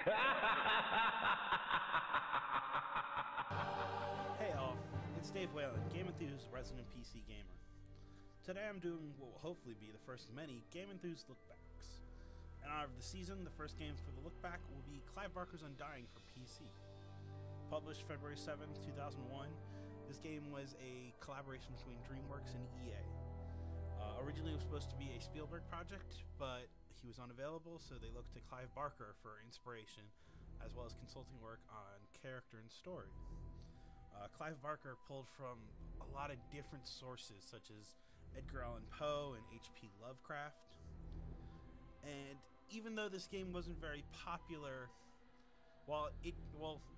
Hey all, it's Dave Whalen, GameEnthus resident PC gamer. Today I'm doing what will hopefully be the first of many GameEnthus lookbacks. In honor of the season, the first game for the lookback will be Clive Barker's Undying for PC. Published February 7, 2001, this game was a collaboration between DreamWorks and EA. Originally it was supposed to be a Spielberg project, but he was unavailable, so they looked to Clive Barker for inspiration, as well as consulting work on character and story. Clive Barker pulled from a lot of different sources, such as Edgar Allan Poe and H.P. Lovecraft. And even though this game wasn't very popular, well,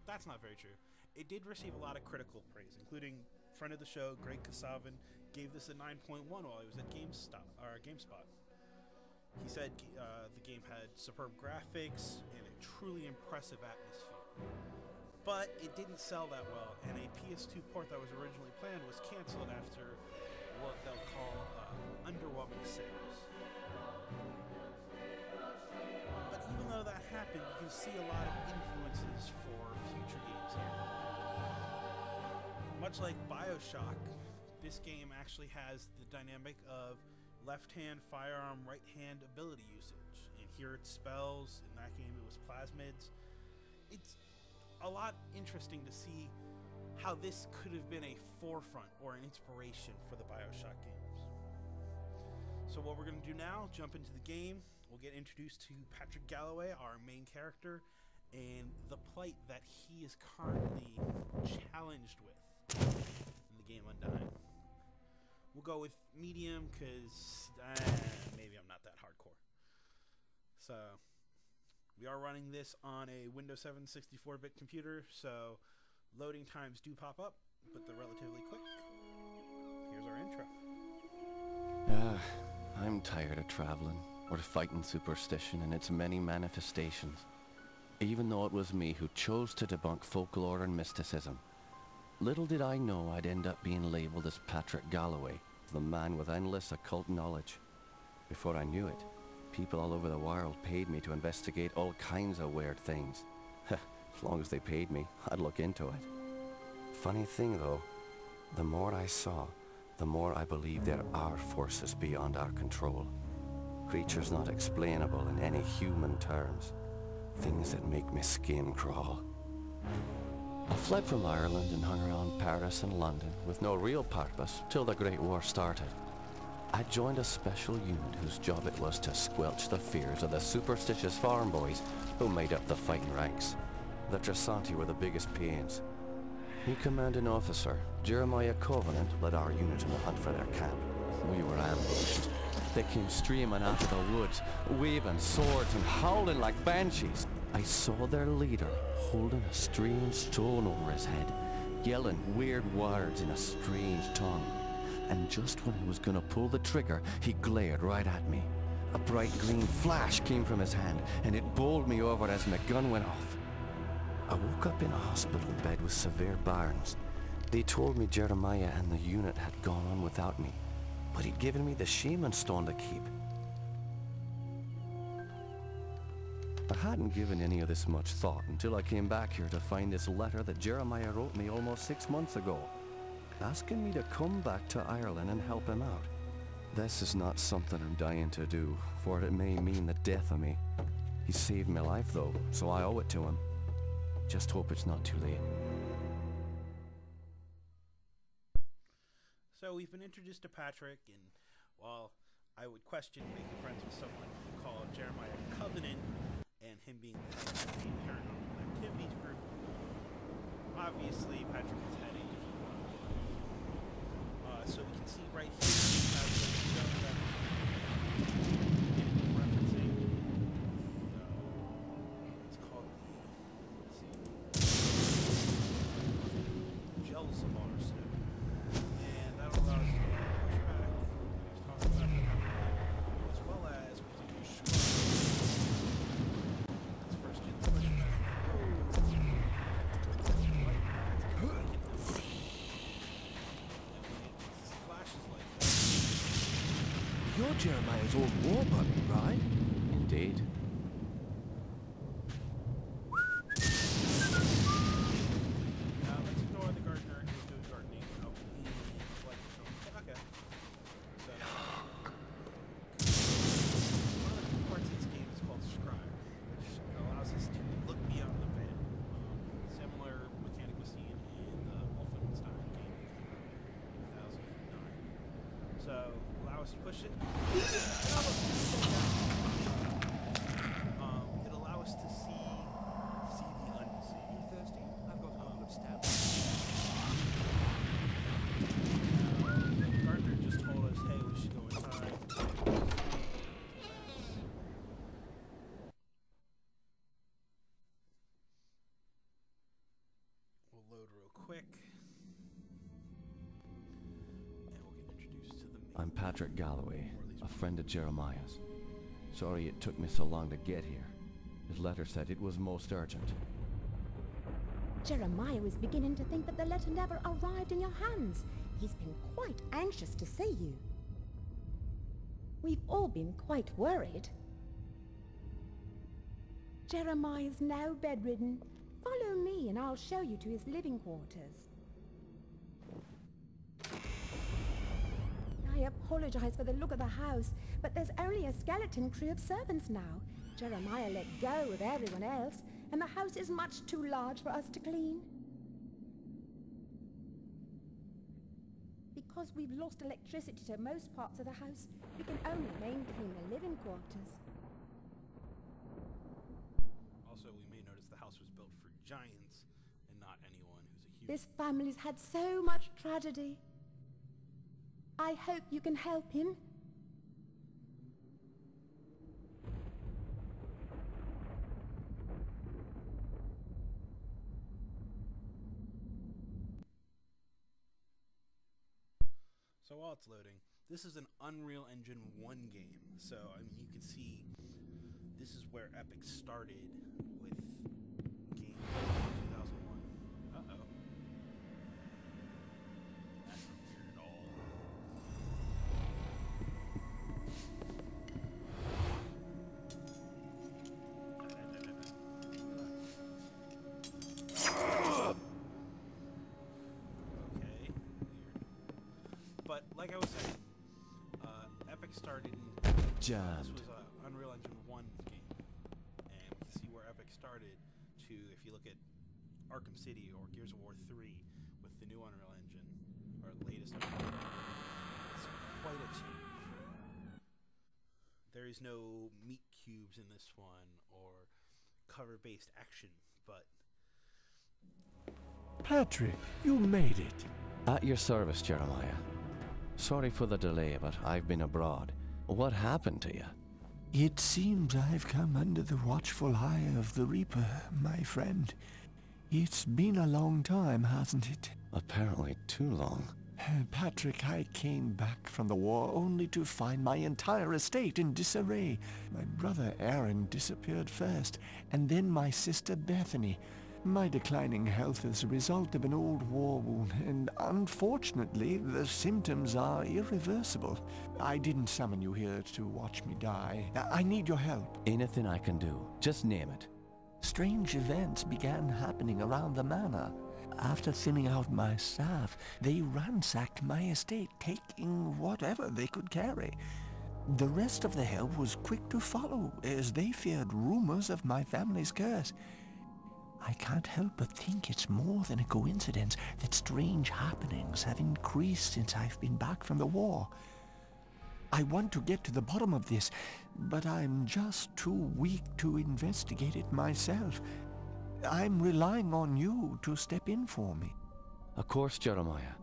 that's not very true. It did receive a lot of critical praise, including friend of the show, Greg Kasavin, gave this a 9.1 while he was at GameSpot. He said the game had superb graphics and a truly impressive atmosphere. But it didn't sell that well, and a PS2 port that was originally planned was cancelled after what they'll call underwhelming sales. But even though that happened, you can see a lot of influences for future games here. Much like BioShock, this game actually has the dynamic of left-hand firearm, right-hand ability usage. And here it's spells, in that game it was plasmids. It's a lot interesting to see how this could have been a forefront or an inspiration for the BioShock games. So what we're going to do now, jump into the game. We'll get introduced to Patrick Galloway, our main character, and the plight that he is currently challenged with in the game Undying. We'll go with medium because maybe I'm not that hardcore. So we are running this on a Windows 7 64-bit computer, so loading times do pop up, but they're relatively quick. Here's our intro. I'm tired of traveling, or fighting superstition in its many manifestations. Even though it was me who chose to debunk folklore and mysticism. Little did I know I'd end up being labeled as Patrick Galloway, the man with endless occult knowledge. Before I knew it, people all over the world paid me to investigate all kinds of weird things. As long as they paid me, I'd look into it. Funny thing though, the more I saw, the more I believed there are forces beyond our control. Creatures not explainable in any human terms. Things that make me skin crawl. I fled from Ireland and hung around Paris and London with no real purpose till the Great War started. I joined a special unit whose job it was to squelch the fears of the superstitious farm boys who made up the fighting ranks. The Trasanti were the biggest pains. New commanding officer, Jeremiah Covenant, led our unit in the hunt for their camp. We were ambushed. They came streaming out of the woods, waving swords and howling like banshees. I saw their leader holding a strange stone over his head, yelling weird words in a strange tongue. And just when he was gonna pull the trigger, he glared right at me. A bright green flash came from his hand, and it bowled me over as my gun went off. I woke up in a hospital bed with severe burns. They told me Jeremiah and the unit had gone on without me, but he'd given me the shaman stone to keep. I hadn't given any of this much thought until I came back here to find this letter that Jeremiah wrote me almost 6 months ago, asking me to come back to Ireland and help him out. This is not something I'm dying to do, for it may mean the death of me. He saved my life though, so I owe it to him. Just hope it's not too late. So we've been introduced to Patrick, and while I would question making friends with someone called Jeremiah Covenant and him being the head of the paranormal activities group, obviously Patrick has had a different one. So we can see right here we have the stone that it was referencing. It's called the Gelsamar stone. And that allows us to push back. Let's talk about that as well as we can use let's first get the pushback. Flashes like that. You're Jeremiah's old war buddy, right? Indeed. So allow us to push it. It allows us to see the unseen. You thirsty? I've got a couple of stamps. Gardner just told us, hey, we should go inside. We'll load real quick. And we'll get introduced to the main. I'm Patrick Galloway, a friend of Jeremiah's. Sorry it took me so long to get here. His letter said it was most urgent. Jeremiah was beginning to think that the letter never arrived in your hands. He's been quite anxious to see you. We've all been quite worried. Jeremiah's now bedridden. Follow me and I'll show you to his living quarters. I apologize for the look of the house, but there's only a skeleton crew of servants now. Jeremiah let go of everyone else, and the house is much too large for us to clean. Because we've lost electricity to most parts of the house, we can only maintain the living quarters. Also, we may notice the house was built for giants and not anyone who's a human. This family's had so much tragedy. I hope you can help him. So while it's loading, this is an Unreal Engine 1 game. So, I mean, you can see this is where Epic started with games in 2001. Uh-oh. That's not weird at all. Okay, weird. But like I was saying, Epic started in Jammed. this was an Unreal Engine 1 game, and we can see where Epic started to, if you look at Arkham City or Gears of War 3 with the new Unreal Engine, or latest Unreal Engine, it's quite a change. There is no meat cubes in this one, or cover-based action, but Patrick, you made it. At your service, Jeremiah. Sorry for the delay, but I've been abroad. What happened to you? It seems I've come under the watchful eye of the Reaper, my friend. It's been a long time, hasn't it? Apparently too long. Patrick, I came back from the war only to find my entire estate in disarray. My brother Aaron disappeared first, and then my sister Bethany. My declining health is a result of an old war wound, and unfortunately, the symptoms are irreversible. I didn't summon you here to watch me die. I need your help. Anything I can do. Just name it. Strange events began happening around the manor. After thinning out my staff, they ransacked my estate, taking whatever they could carry. The rest of the help was quick to follow, as they feared rumors of my family's curse. I can't help but think it's more than a coincidence that strange happenings have increased since I've been back from the war. I want to get to the bottom of this, but I'm just too weak to investigate it myself. I'm relying on you to step in for me. Of course, Jeremiah.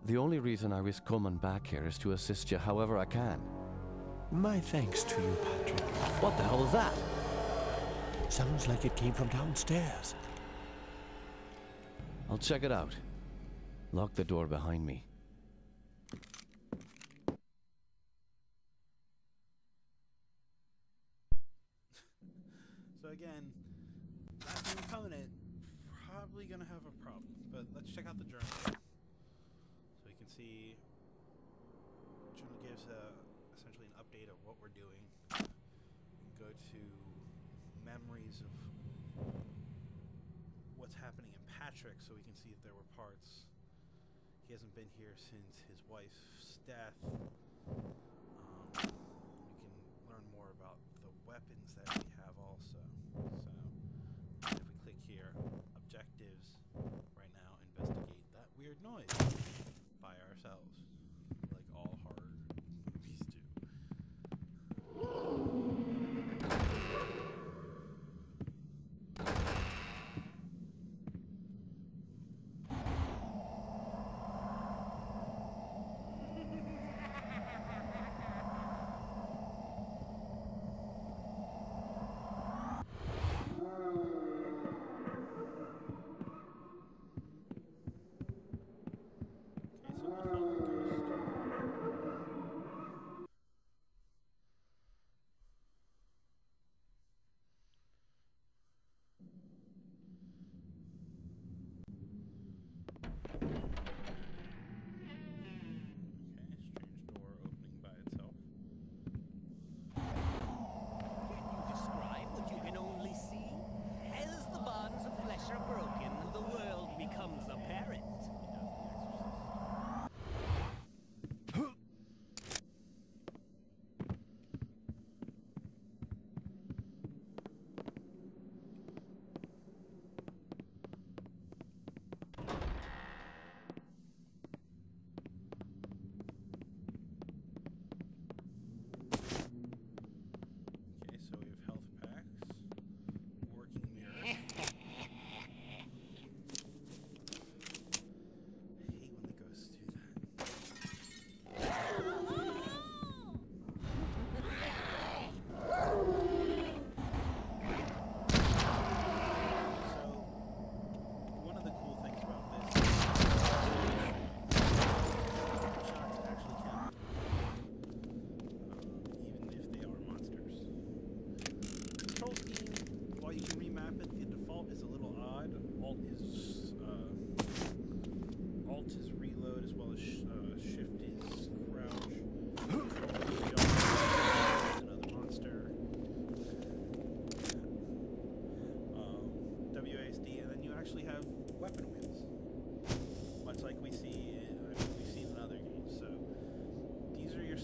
The only reason I risk coming back here is to assist you however I can. My thanks to you, Patrick. What the hell is that? Sounds like it came from downstairs. I'll check it out. Lock the door behind me. so again, last name Covenant, probably gonna have a problem. But let's check out the journal. So you can see, the journal gives essentially an update of what we're doing. You can go to memories of what's happening in Patrick, so we can see if there were parts. He hasn't been here since his wife's death. We can learn more about the weapons that we have also. So if we click here, objectives, right now, investigate that weird noise by ourselves, like all horror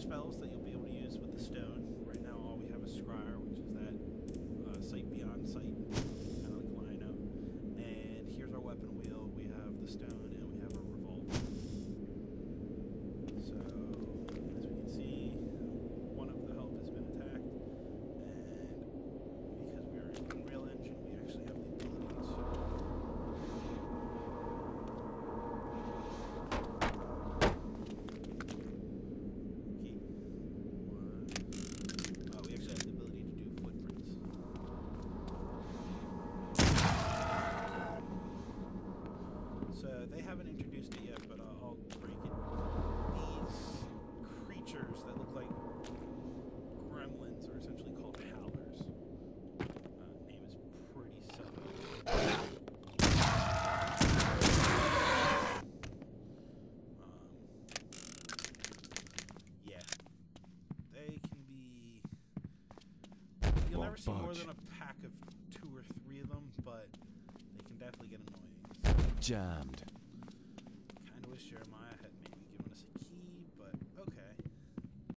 spells that you'll be able to use with the stone. Right now all we have is Scryer, which is that sight beyond sight, kind of like Lino. And here's our weapon wheel. We have the stone and we have our revolver. So, as we can see, one of the help has been attacked. And because we are in Unreal Engine, we actually have the ability to... They haven't introduced it yet, but I'll break it. These creatures that look like gremlins are essentially called howlers. Name is pretty subtle. Yeah. They can be... You'll never see more than a pack of 2 or 3 of them, but they can definitely get annoying. Jammed. Kinda wish Jeremiah